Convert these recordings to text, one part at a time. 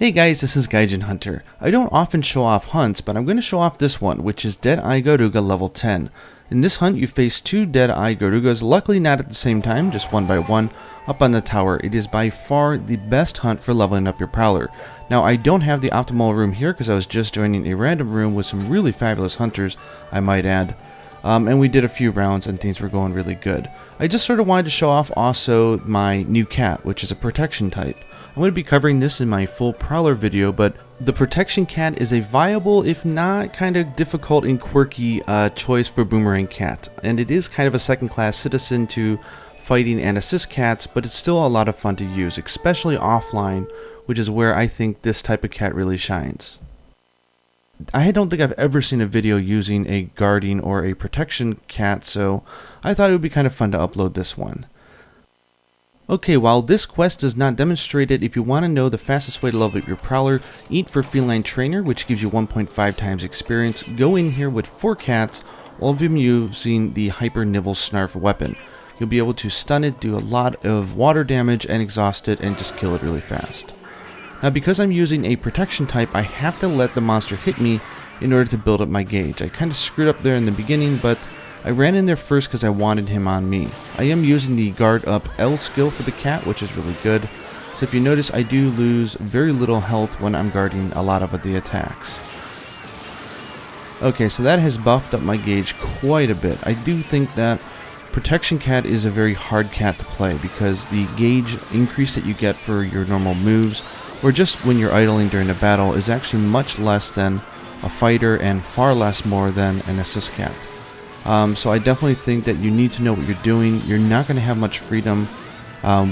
Hey guys, this is Gaijin Hunter. I don't often show off hunts, but I'm going to show off this one, which is Deadeye Garuga level 10. In this hunt, you face two Deadeye Garugas, luckily not at the same time, just one by one, up on the tower. It is by far the best hunt for leveling up your Prowler. Now, I don't have the optimal room here because I was just joining a random room with some really fabulous hunters, I might add. And we did a few rounds and things were going really good. I just sort of wanted to show off also my new cat, which is a protection type. I'm going to be covering this in my full Prowler video, but the protection cat is a viable, if not kind of difficult and quirky choice for boomerang cat. And it is kind of a second class citizen to fighting and assist cats, but it's still a lot of fun to use, especially offline, which is where I think this type of cat really shines. I don't think I've ever seen a video using a guarding or a protection cat, so I thought it would be kind of fun to upload this one. Okay, while this quest does not demonstrate it, if you want to know the fastest way to level up your Prowler, eat for Feline Trainer, which gives you 1.5 times experience. Go in here with 4 cats, all of them using the Hyper Nibble Snarf weapon. You'll be able to stun it, do a lot of water damage, and exhaust it, and just kill it really fast. Now, because I'm using a protection type, I have to let the monster hit me in order to build up my gauge. I kind of screwed up there in the beginning, but I ran in there first because I wanted him on me. I am using the guard up L skill for the cat, which is really good. So if you notice, I do lose very little health when I'm guarding a lot of the attacks. Okay, so that has buffed up my gauge quite a bit. I do think that protection cat is a very hard cat to play because the gauge increase that you get for your normal moves, or just when you're idling during a battle, is actually much less than a fighter and far less more than an assist cat. So I definitely think that you need to know what you're doing. You're not going to have much freedom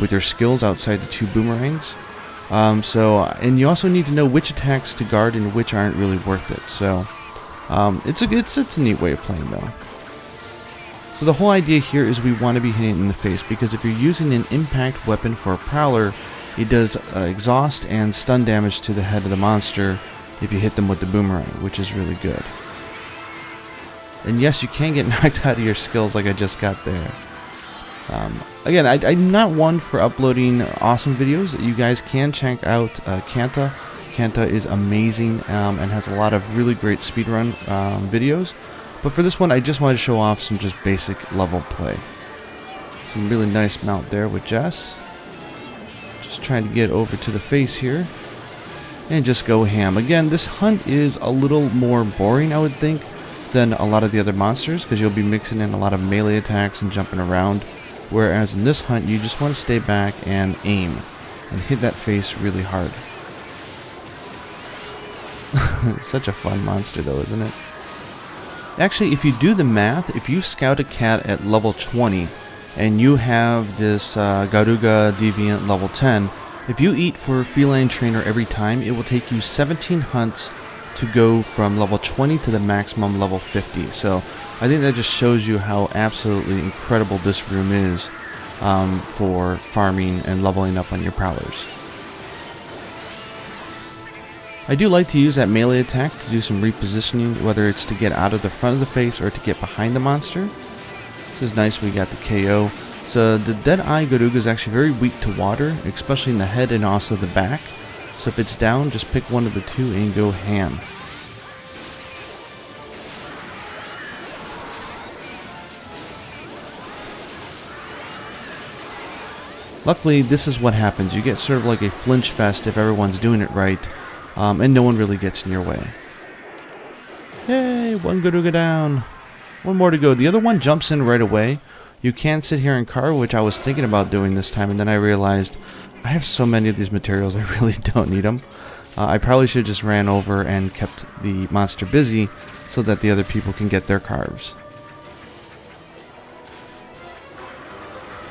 with your skills outside the 2 boomerangs. And you also need to know which attacks to guard and which aren't really worth it. So it's a neat way of playing though. So the whole idea here is we want to be hitting it in the face, because if you're using an impact weapon for a Prowler, it does exhaust and stun damage to the head of the monster if you hit them with the boomerang, which is really good. And yes, you can get knocked out of your skills like I just got there. Again, I'm not one for uploading awesome videos. You guys can check out Kanta. Kanta is amazing and has a lot of really great speedrun videos. But for this one, I just wanted to show off some just basic level play. Some really nice mount there with Jess. Just trying to get over to the face here. And just go ham. Again, this hunt is a little more boring, I would think, than a lot of the other monsters, because you'll be mixing in a lot of melee attacks and jumping around, whereas in this hunt you just want to stay back and aim and hit that face really hard. Such a fun monster though, isn't it? Actually, if you do the math, if you scout a cat at level 20 and you have this Garuga Deviant level 10, if you eat for Feline Trainer every time, it will take you 17 hunts to go from level 20 to the maximum level 50. So I think that just shows you how absolutely incredible this room is for farming and leveling up on your Prowlers. I do like to use that melee attack to do some repositioning, whether it's to get out of the front of the face or to get behind the monster. This is nice, we got the KO. So the Deadeye Garuga is actually very weak to water, especially in the head and also the back. So if it's down, just pick one of the 2 and go ham. Luckily, this is what happens. You get sort of like a flinch fest if everyone's doing it right, and no one really gets in your way. Yay, 1 Garuga down. 1 more to go. The other one jumps in right away. You can sit here and carve, which I was thinking about doing this time, and then I realized I have so many of these materials, I really don't need them. I probably should have just ran over and kept the monster busy so that the other people can get their carves.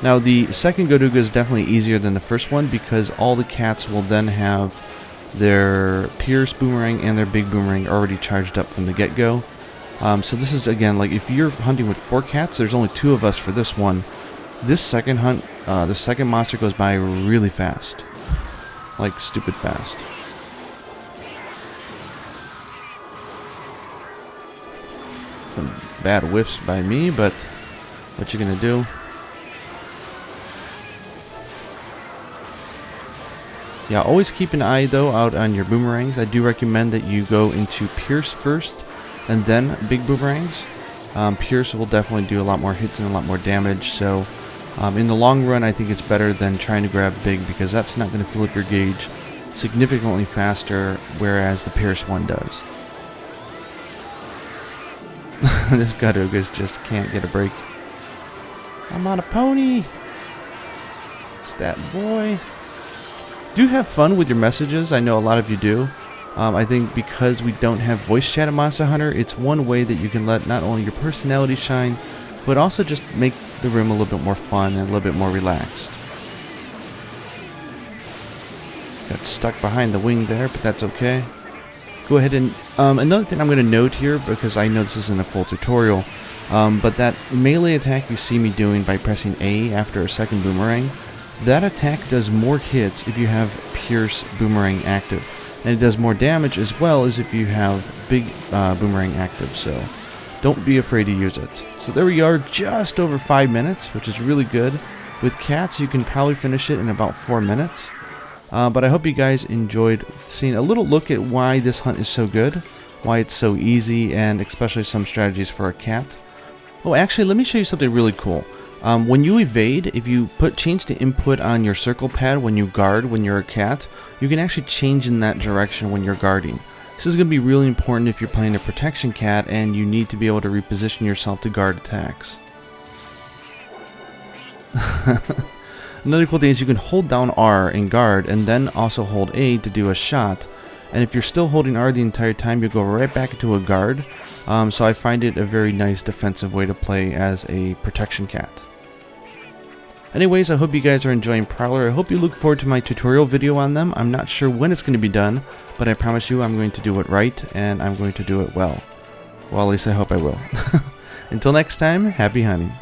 Now, the second Garuga is definitely easier than the first one because all the cats will then have their Pierce Boomerang and their Big Boomerang already charged up from the get-go. So this is, again, like if you're hunting with 4 cats, there's only 2 of us for this one. This second hunt, the second monster goes by really fast. Like, stupid fast. Some bad whiffs by me, but what you gonna do? Yeah, always keep an eye though out on your boomerangs. I do recommend that you go into Pierce first and then big boomerangs. Pierce will definitely do a lot more hits and a lot more damage, so in the long run I think it's better than trying to grab big, because that's not going to fill up your gauge significantly faster, whereas the Pierce one does. This Garuga just can't get a break. I'm on a pony! It's that boy. Do have fun with your messages. I know a lot of you do. I think because we don't have voice chat at Monster Hunter, it's one way that you can let not only your personality shine, but also just make the room a little bit more fun and a little bit more relaxed. Got stuck behind the wing there, but that's okay. Go ahead and another thing I'm going to note here, because I know this isn't a full tutorial, but that melee attack you see me doing by pressing A after a second boomerang, that attack does more hits if you have Pierce boomerang active, and it does more damage as well as if you have big boomerang active, so don't be afraid to use it. So there we are, just over 5 minutes, which is really good. With cats you can probably finish it in about 4 minutes. But I hope you guys enjoyed seeing a little look at why this hunt is so good, why it's so easy, and especially some strategies for a cat. Oh, actually, let me show you something really cool. When you evade, if you change the input on your circle pad when you guard when you're a cat, you can actually change in that direction when you're guarding. This is going to be really important if you're playing a protection cat and you need to be able to reposition yourself to guard attacks. Another cool thing is you can hold down R and guard, and then also hold A to do a shot. And if you're still holding R the entire time, you'll go right back into a guard. So I find it a very nice defensive way to play as a protection cat. Anyways, I hope you guys are enjoying Prowler. I hope you look forward to my tutorial video on them. I'm not sure when it's going to be done, but I promise you I'm going to do it right, and I'm going to do it well. Well, at least I hope I will. Until next time, happy hunting.